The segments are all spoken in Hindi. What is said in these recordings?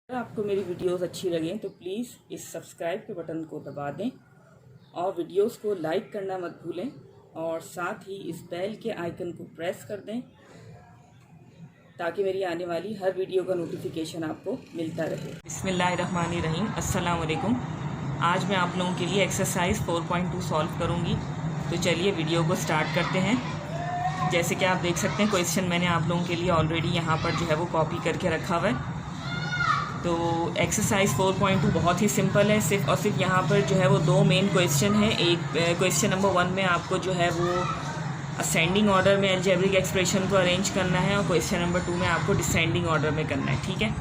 अगर आपको मेरी वीडियोस अच्छी लगें तो प्लीज़ इस सब्सक्राइब के बटन को दबा दें और वीडियोस को लाइक करना मत भूलें और साथ ही इस बेल के आइकन को प्रेस कर दें ताकि मेरी आने वाली हर वीडियो का नोटिफिकेशन आपको मिलता रहे। बिस्मिल्लाहिर्रहमानिर्रहीम, अस्सलाम वालेकुम। आज मैं आप लोगों के लिए एक्सरसाइज 4.2 सॉल्व करूँगी। तो चलिए वीडियो को स्टार्ट करते हैं। जैसे कि आप देख सकते हैं क्वेश्चन मैंने आप लोगों के लिए ऑलरेडी यहाँ पर जो है वो कॉपी करके रखा हुआ है। तो एक्सरसाइज 4.2 बहुत ही सिंपल है। सिर्फ और सिर्फ यहाँ पर जो है वो दो मेन क्वेश्चन है। एक क्वेश्चन नंबर 1 में आपको जो है वो असेंडिंग ऑर्डर में अलजेब्रिक एक्सप्रेशन को अरेंज करना है और क्वेश्चन नंबर 2 में आपको डिसेंडिंग ऑर्डर में करना है। ठीक है,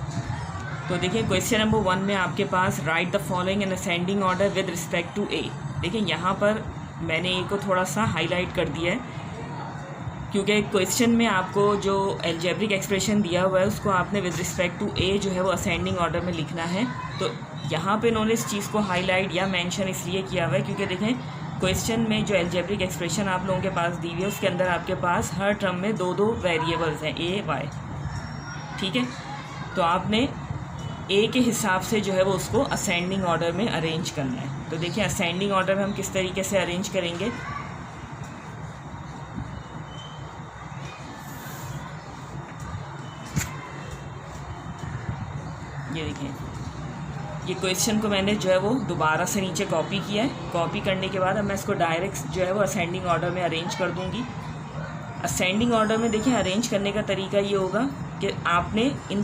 तो देखिए क्वेश्चन नंबर 1 में आपके पास write the following in ascending order with respect to A. देखिए यहाँ पर मैंने ए को थोड़ा सा हाईलाइट कर दिया है क्योंकि क्वेश्चन में आपको जो अलजेब्रिक एक्सप्रेशन दिया हुआ है उसको आपने विद रिस्पेक्ट टू ए जो है वो असेंडिंग ऑर्डर में लिखना है। तो यहाँ पे इन्होंने इस चीज़ को हाईलाइट या मेंशन इसलिए किया हुआ है क्योंकि देखें क्वेश्चन में जो अलजेब्रिक एक्सप्रेशन आप लोगों के पास दी हुई है उसके अंदर आपके पास हर टर्म में दो दो वेरिएबल्स हैं ए वाई। ठीक है, तो आपने ए के हिसाब से जो है वो उसको असेंडिंग ऑर्डर में अरेंज करना है। तो देखिए असेंडिंग ऑर्डर में हम किस तरीके से अरेंज करेंगे। ये देखिए ये क्वेश्चन को मैंने जो है वो दोबारा से नीचे कॉपी किया है। कॉपी करने के बाद अब मैं इसको डायरेक्ट जो है वो असेंडिंग ऑर्डर में अरेंज कर दूंगी। असेंडिंग ऑर्डर में देखिए अरेंज करने का तरीका ये होगा कि आपने इन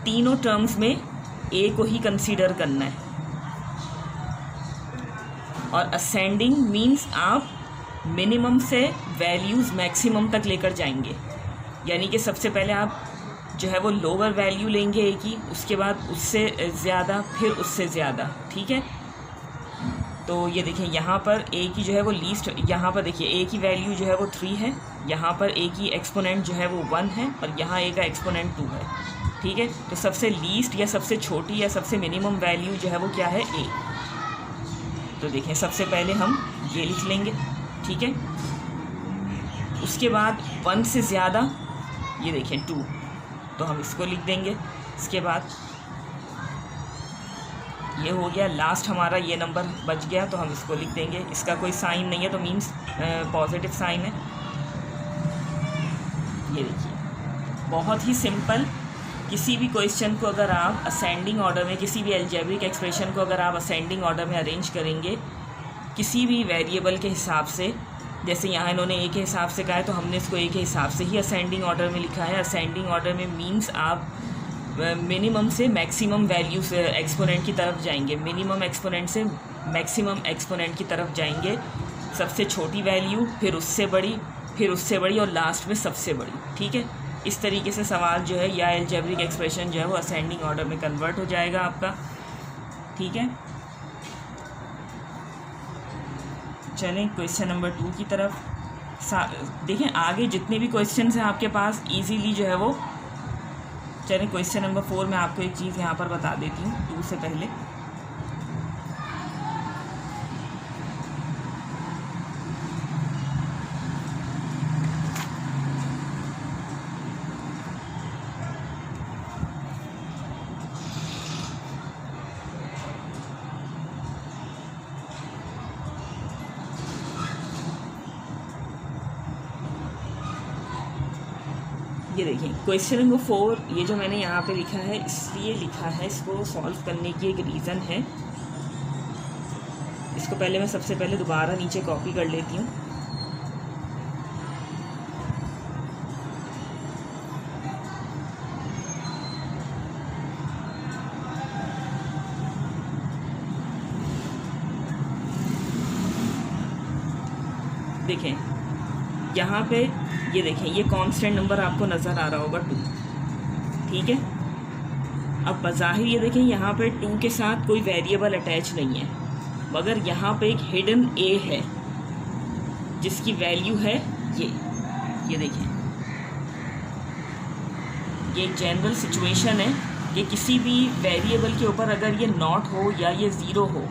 तीनों टर्म्स में ए को ही कंसीडर करना है और असेंडिंग मीन्स आप मिनिमम से वैल्यूज़ मैक्सिमम तक लेकर जाएंगे। यानी कि सबसे पहले आप जो है वो लोअर वैल्यू लेंगे ए की, उसके बाद उससे ज़्यादा, फिर उससे ज़्यादा। ठीक है, तो ये देखिए यहाँ पर ए की जो है वो लीस्ट, यहाँ पर देखिए ए की वैल्यू जो है वो 3 है, यहाँ पर ए की एक्सपोनेंट जो है वो 1 है और यहाँ ए का एक्सपोनेंट 2 है। ठीक है, तो सबसे लीस्ट या सबसे छोटी या सबसे मिनिमम वैल्यू जो है वो क्या है ए। तो देखिए सबसे पहले हम ये लिख लेंगे। ठीक है, उसके बाद 1 से ज़्यादा ये देखिए 2, तो हम इसको लिख देंगे। इसके बाद ये हो गया लास्ट हमारा ये नंबर बच गया तो हम इसको लिख देंगे। इसका कोई साइन नहीं है तो मीन्स पॉजिटिव साइन है। ये देखिए बहुत ही सिंपल। किसी भी क्वेश्चन को अगर आप असेंडिंग ऑर्डर में, किसी भी अलजेब्रिक एक्सप्रेशन को अगर आप असेंडिंग ऑर्डर में अरेंज करेंगे किसी भी वेरिएबल के हिसाब से, जैसे यहाँ इन्होंने ए के हिसाब से कहा है तो हमने इसको ए के हिसाब से ही असेंडिंग ऑर्डर में लिखा है। असेंडिंग ऑर्डर में मींस आप मिनिमम से मैक्सिमम वैल्यू से एक्सपोनेंट की तरफ जाएंगे, मिनिमम एक्सपोनेंट से मैक्सिमम एक्सपोनेंट की तरफ जाएंगे। सबसे छोटी वैल्यू, फिर उससे बड़ी, फिर उससे बड़ी और लास्ट में सबसे बड़ी। ठीक है, इस तरीके से सवाल जो है या अलजेब्रिक एक्सप्रेशन जो है वो असेंडिंग ऑर्डर में कन्वर्ट हो जाएगा आपका। ठीक है, चलें क्वेश्चन नंबर 2 की तरफ। देखें आगे जितने भी क्वेश्चन हैं आपके पास इजीली जो है वो। चलें क्वेश्चन नंबर 4 में आपको एक चीज़ यहाँ पर बता देती हूँ 2 से पहले। ये देखिए क्वेश्चन नंबर 4, ये जो मैंने यहाँ पे लिखा है इसलिए लिखा है, इसको सॉल्व करने की एक रीज़न है। इसको पहले मैं सबसे पहले दोबारा नीचे कॉपी कर लेती हूँ। देखें यहाँ पे ये देखें ये कांस्टेंट नंबर आपको नज़र आ रहा होगा 2। ठीक है, अब बज़ाहिर ये देखें यहाँ पे 2 के साथ कोई वेरिएबल अटैच नहीं है, मगर यहाँ पे एक हिडन ए है जिसकी वैल्यू है ये देखें। ये एक जनरल सिचुएशन है कि किसी भी वेरिएबल के ऊपर अगर ये नॉट हो या ये 0 हो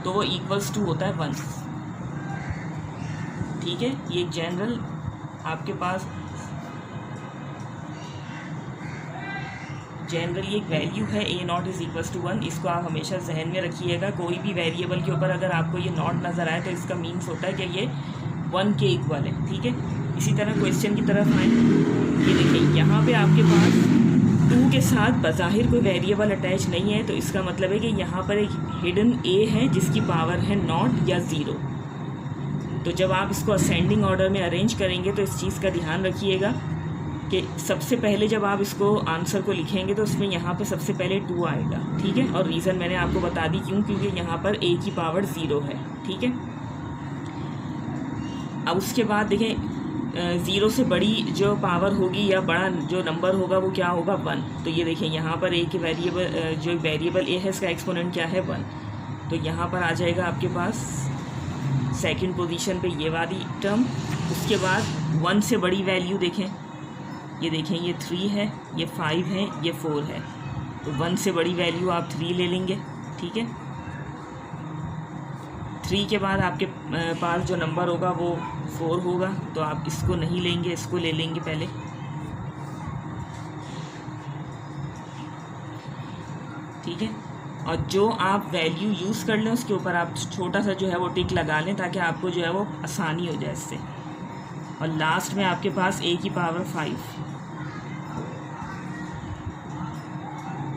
तो वो इक्वल्स टू होता है 1। ठीक है, ये एक जनरल आपके पास जनरली एक वैल्यू है ए नॉट इज़ इक्वल्स टू 1, इसको आप हमेशा जहन में रखिएगा। कोई भी वेरिएबल के ऊपर अगर आपको ये नॉट नज़र आए तो इसका मीन्स होता है कि ये 1 के इक्वल है, ठीक है। इसी तरह क्वेश्चन की तरफ आए, ये देखिए यहाँ पे आपके पास 2 के साथ बज़ाहिर कोई वेरिएबल अटैच नहीं है, तो इसका मतलब है कि यहाँ पर एक हिडन ए है जिसकी पावर है नॉट या ज़ीरो। तो जब आप इसको असेंडिंग ऑर्डर में अरेंज करेंगे तो इस चीज़ का ध्यान रखिएगा कि सबसे पहले जब आप इसको आंसर को लिखेंगे तो उसमें यहाँ पे सबसे पहले 2 आएगा, ठीक है। और रीज़न मैंने आपको बता दी क्यों, क्योंकि यहाँ पर ए की पावर 0 है, ठीक है। अब उसके बाद देखें 0 से बड़ी जो पावर होगी या बड़ा जो नंबर होगा वो क्या होगा 1। तो ये देखें यहाँ पर ए के वेरिएबल जो वेरिएबल ए है इसका एक्सपोनेंट क्या है 1। तो यहाँ पर आ जाएगा आपके पास सेकंड पोजीशन पे ये वाली टर्म। उसके बाद 1 से बड़ी वैल्यू देखें, ये देखें ये 3 है, ये 5 है, ये 4 है। तो 1 से बड़ी वैल्यू आप 3 ले लेंगे, ठीक है। 3 के बाद आपके पास जो नंबर होगा वो 4 होगा, तो आप इसको नहीं लेंगे, इसको ले लेंगे पहले, ठीक है। और जो आप वैल्यू यूज़ कर लें उसके ऊपर आप छोटा सा जो है वो टिक लगा लें ताकि आपको जो है वो आसानी हो जाए इससे। और लास्ट में आपके पास ए की पावर 5,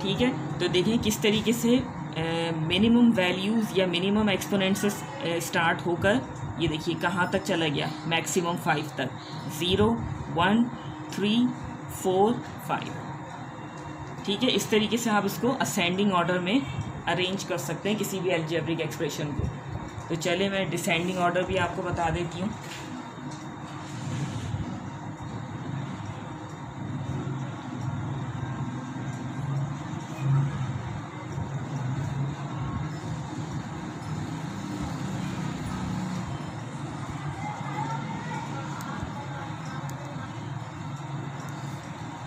ठीक है। तो देखें किस तरीके से मिनिमम वैल्यूज़ या मिनिमम एक्सपोनेंट से स्टार्ट होकर ये देखिए कहाँ तक चला गया, मैक्सिमम 5 तक, 0 1 3 4 5, ठीक है। इस तरीके से आप इसको असेंडिंग ऑर्डर में अरेंज कर सकते हैं किसी भी अलजेब्रिक एक्सप्रेशन को। तो चलिए मैं डिसेंडिंग ऑर्डर भी आपको बता देती हूँ।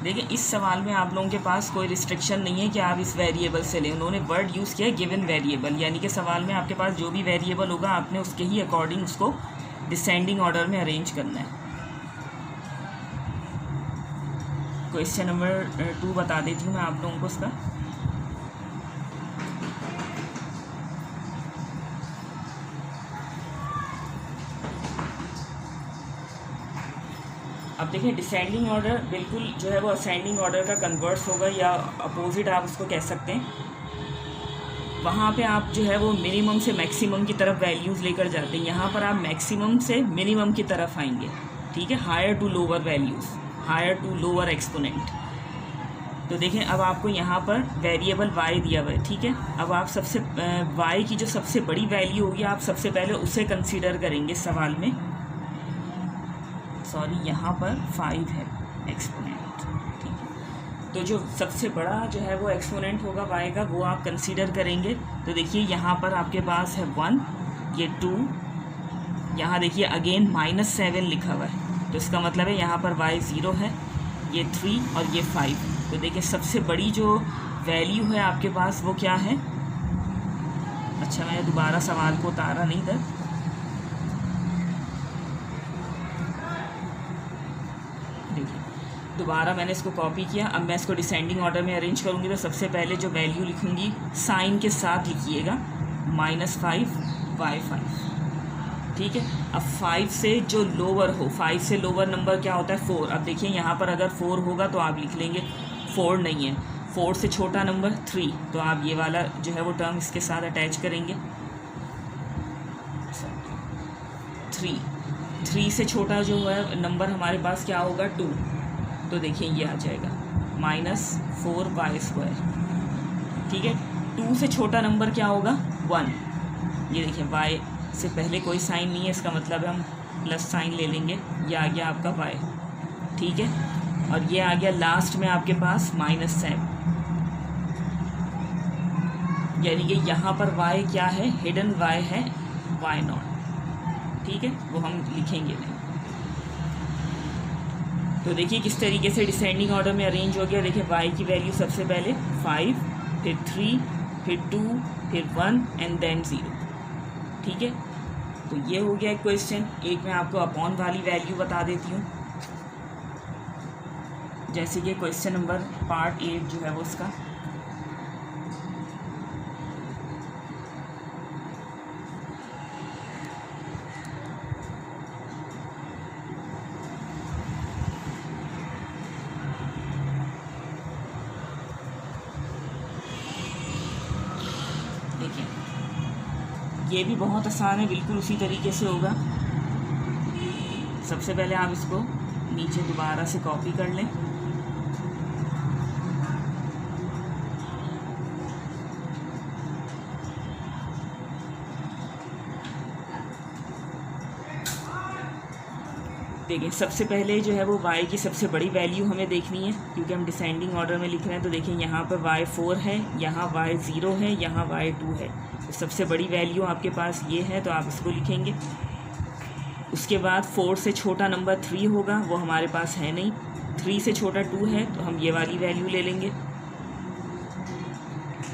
देखिए इस सवाल में आप लोगों के पास कोई रिस्ट्रिक्शन नहीं है कि आप इस वेरिएबल से लें। उन्होंने वर्ड यूज़ किया गिवन वेरिएबल, यानी कि सवाल में आपके पास जो भी वेरिएबल होगा आपने उसके ही अकॉर्डिंग उसको डिसेंडिंग ऑर्डर में अरेंज करना है। क्वेश्चन नंबर 2 बता देती हूँ मैं आप लोगों को उसका। अब देखिए डिसेंडिंग ऑर्डर बिल्कुल जो है वो असेंडिंग ऑर्डर का कन्वर्स होगा या अपोजिट आप उसको कह सकते हैं। वहाँ पे आप जो है वो मिनिमम से मैक्सिमम की तरफ वैल्यूज़ लेकर जाते हैं, यहाँ पर आप मैक्सिमम से मिनिमम की तरफ आएंगे, ठीक है। Higher to lower values, higher to lower exponent. तो देखें अब आपको यहाँ पर वेरिएबल y दिया हुआ है, ठीक है। अब आप सबसे y की जो सबसे बड़ी वैल्यू होगी आप सबसे पहले उसे कंसीडर करेंगे सवाल में। सॉरी यहाँ पर 5 है एक्सपोनेंट, ठीक है। तो जो सबसे बड़ा जो है वो एक्सपोनेंट होगा y का वो आप कंसीडर करेंगे। तो देखिए यहाँ पर आपके पास है 1, ये 2, यहाँ देखिए अगेन -7 लिखा हुआ है, तो इसका मतलब है यहाँ पर y 0 है, ये 3 और ये 5। तो देखिए सबसे बड़ी जो वैल्यू है आपके पास वो क्या है। अच्छा मैंने दोबारा सवाल को उतारा नहीं था, दोबारा मैंने इसको कॉपी किया। अब मैं इसको डिसेंडिंग ऑर्डर में अरेंज करूँगी तो सबसे पहले जो वैल्यू लिखूँगी साइन के साथ लिखिएगा, -5 y5, ठीक है। अब 5 से जो लोअर हो, 5 से लोअर नंबर क्या होता है 4। अब देखिए यहाँ पर अगर 4 होगा तो आप लिख लेंगे, 4 नहीं है। 4 से छोटा नंबर 3, तो आप ये वाला जो है वो टर्म इसके साथ अटैच करेंगे। 3 से छोटा जो है नंबर हमारे पास क्या होगा 2, तो देखिए ये आ जाएगा -4 y², ठीक है। 2 से छोटा नंबर क्या होगा 1, ये देखिए y से पहले कोई साइन नहीं है, इसका मतलब है हम प्लस साइन ले लेंगे, ये आ गया आपका y, ठीक है। और ये आ गया लास्ट में आपके पास -7, यानी कि यहाँ पर y क्या है, हिडन y है y0, ठीक है, वो हम लिखेंगे नहीं। तो देखिए किस तरीके से डिसेंडिंग ऑर्डर में अरेंज हो गया। देखिए y की वैल्यू सबसे पहले 5, फिर 3, फिर 2, फिर 1 एंड देन 0, ठीक है। तो ये हो गया एक क्वेश्चन। एक मैं आपको अपॉन वाली वैल्यू बता देती हूँ। जैसे कि क्वेश्चन नंबर पार्ट 8 जो है वो उसका देखिए, ये भी बहुत आसान है, बिल्कुल उसी तरीके से होगा। सबसे पहले आप इसको नीचे दोबारा से कॉपी कर लें। देखिए, सबसे पहले जो है वो y की सबसे बड़ी वैल्यू हमें देखनी है, क्योंकि हम डिसेंडिंग ऑर्डर में लिख रहे हैं। तो देखिए, यहाँ पर y4 है, यहाँ y0 है, यहाँ y2 है। तो सबसे बड़ी वैल्यू आपके पास ये है, तो आप इसको लिखेंगे। उसके बाद 4 से छोटा नंबर 3 होगा, वो हमारे पास है नहीं। 3 से छोटा 2 है, तो हम ये वाली वैल्यू ले लेंगे।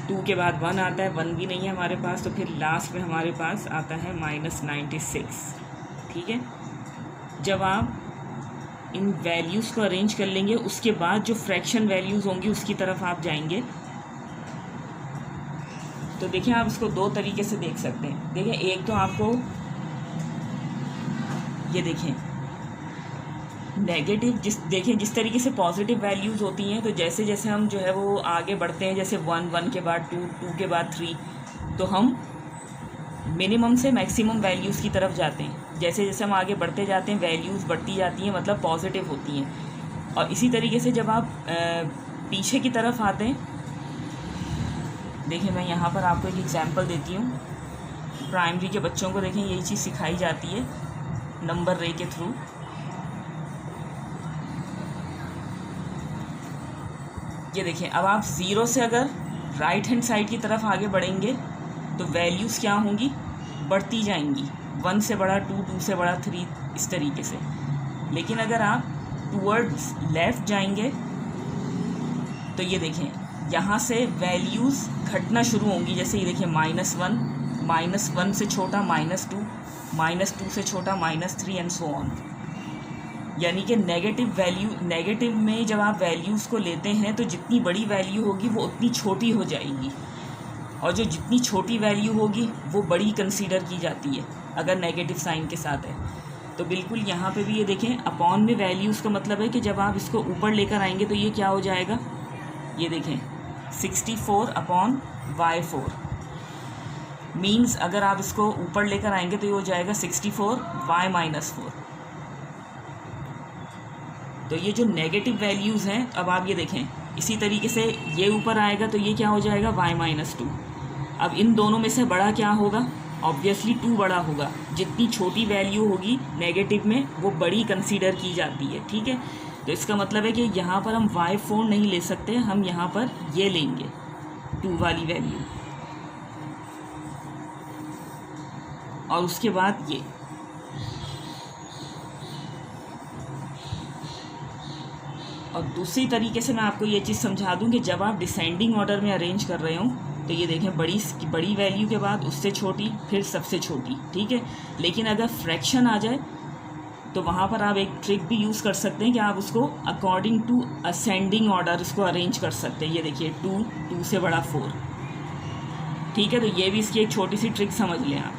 2 के बाद 1 आता है, 1 भी नहीं है हमारे पास, तो फिर लास्ट में हमारे पास आता है -96। ठीक है, जब आप इन वैल्यूज़ को अरेंज कर लेंगे, उसके बाद जो फ्रैक्शन वैल्यूज़ होंगी उसकी तरफ आप जाएंगे। तो देखिए, आप इसको दो तरीके से देख सकते हैं। देखिए, एक तो आपको ये देखें नेगेटिव, जिस तरीके से पॉजिटिव वैल्यूज़ होती हैं, तो जैसे जैसे हम जो है वो आगे बढ़ते हैं, जैसे 1 के बाद 2 के बाद 3, तो हम मिनिमम से मैक्सिमम वैल्यूज़ की तरफ जाते हैं। जैसे जैसे हम आगे बढ़ते जाते हैं, वैल्यूज़ बढ़ती जाती हैं, मतलब पॉजिटिव होती हैं। और इसी तरीके से जब आप पीछे की तरफ आते हैं, देखिए मैं यहाँ पर आपको एक एग्जांपल देती हूँ। प्राइमरी के बच्चों को देखें, यही चीज़ सिखाई जाती है नंबर रे के थ्रू। ये देखें, अब आप 0 से अगर राइट हैंड साइड की तरफ आगे बढ़ेंगे तो वैल्यूज़ क्या होंगी, बढ़ती जाएंगी। 1 से बड़ा 2, 2 से बड़ा 3, इस तरीके से। लेकिन अगर आप टूवर्ड्स लेफ़्ट जाएंगे तो ये देखें, यहाँ से वैल्यूज़ घटना शुरू होंगी। जैसे ये देखिए, -1 से छोटा -2, -2 से छोटा -3 एंड सो ऑन। यानी कि नेगेटिव में जब आप वैल्यूज़ को लेते हैं तो जितनी बड़ी वैल्यू होगी वो उतनी छोटी हो जाएगी, और जो जितनी छोटी वैल्यू होगी वो बड़ी कंसीडर की जाती है अगर नेगेटिव साइन के साथ है। तो बिल्कुल यहाँ पे भी ये देखें, अपॉन में वैल्यूज़ का मतलब है कि जब आप इसको ऊपर लेकर आएंगे तो ये क्या हो जाएगा, ये देखें 64/y4 मीन्स अगर आप इसको ऊपर लेकर आएंगे तो ये हो जाएगा 64y-4। तो ये जो नेगेटिव वैल्यूज़ हैं, अब आप ये देखें, इसी तरीके से ये ऊपर आएगा तो ये क्या हो जाएगा, y-2। अब इन दोनों में से बड़ा क्या होगा, ऑब्वियसली 2 बड़ा होगा। जितनी छोटी वैल्यू होगी नेगेटिव में वो बड़ी कंसीडर की जाती है। ठीक है, तो इसका मतलब है कि यहाँ पर हम y4 नहीं ले सकते, हम यहाँ पर ये लेंगे 2 वाली वैल्यू, और उसके बाद ये। और दूसरी तरीके से मैं आपको ये चीज़ समझा दूं कि जब आप डिसेंडिंग ऑर्डर में अरेंज कर रहे हो तो ये देखें, बड़ी वैल्यू के बाद उससे छोटी, फिर सबसे छोटी। ठीक है, लेकिन अगर फ्रैक्शन आ जाए तो वहाँ पर आप एक ट्रिक भी यूज़ कर सकते हैं कि आप उसको अकॉर्डिंग टू असेंडिंग ऑर्डर इसको अरेंज कर सकते हैं। ये देखिए 2 से बड़ा 4। ठीक है, तो ये भी इसकी एक छोटी सी ट्रिक समझ लें आप।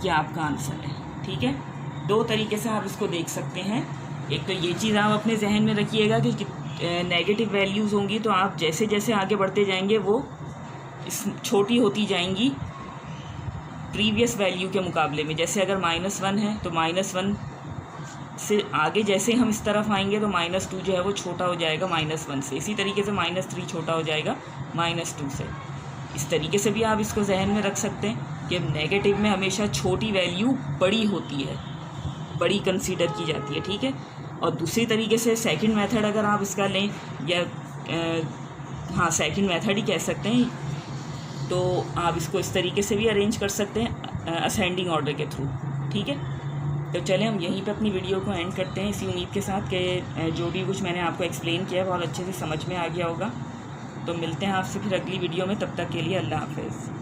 ये आपका आंसर है। ठीक है, 2 तरीके से आप इसको देख सकते हैं। एक तो ये चीज़ आप अपने जहन में रखिएगा कि नेगेटिव वैल्यूज़ होंगी तो आप जैसे जैसे आगे बढ़ते जाएंगे वो छोटी होती जाएंगी प्रीवियस वैल्यू के मुकाबले में। जैसे अगर -1 है तो -1 से आगे जैसे हम इस तरफ आएंगे तो -2 जो है वो छोटा हो जाएगा -1 से। इसी तरीके से -3 छोटा हो जाएगा -2 से। इस तरीके से भी आप इसको जहन में रख सकते हैं कि नेगेटिव में हमेशा छोटी वैल्यू बड़ी होती है, बड़ी कंसीडर की जाती है। ठीक है, और दूसरी तरीके से सेकंड मेथड अगर आप इसका लें, या सेकंड मेथड ही कह सकते हैं, तो आप इसको इस तरीके से भी अरेंज कर सकते हैं असेंडिंग ऑर्डर के थ्रू। ठीक है, तो चलें हम यहीं पे अपनी वीडियो को एंड करते हैं, इसी उम्मीद के साथ कि जो भी कुछ मैंने आपको एक्सप्लेन किया बहुत अच्छे से समझ में आ गया होगा। तो मिलते हैं आपसे फिर अगली वीडियो में, तब तक के लिए अल्लाह हाफ़िज़।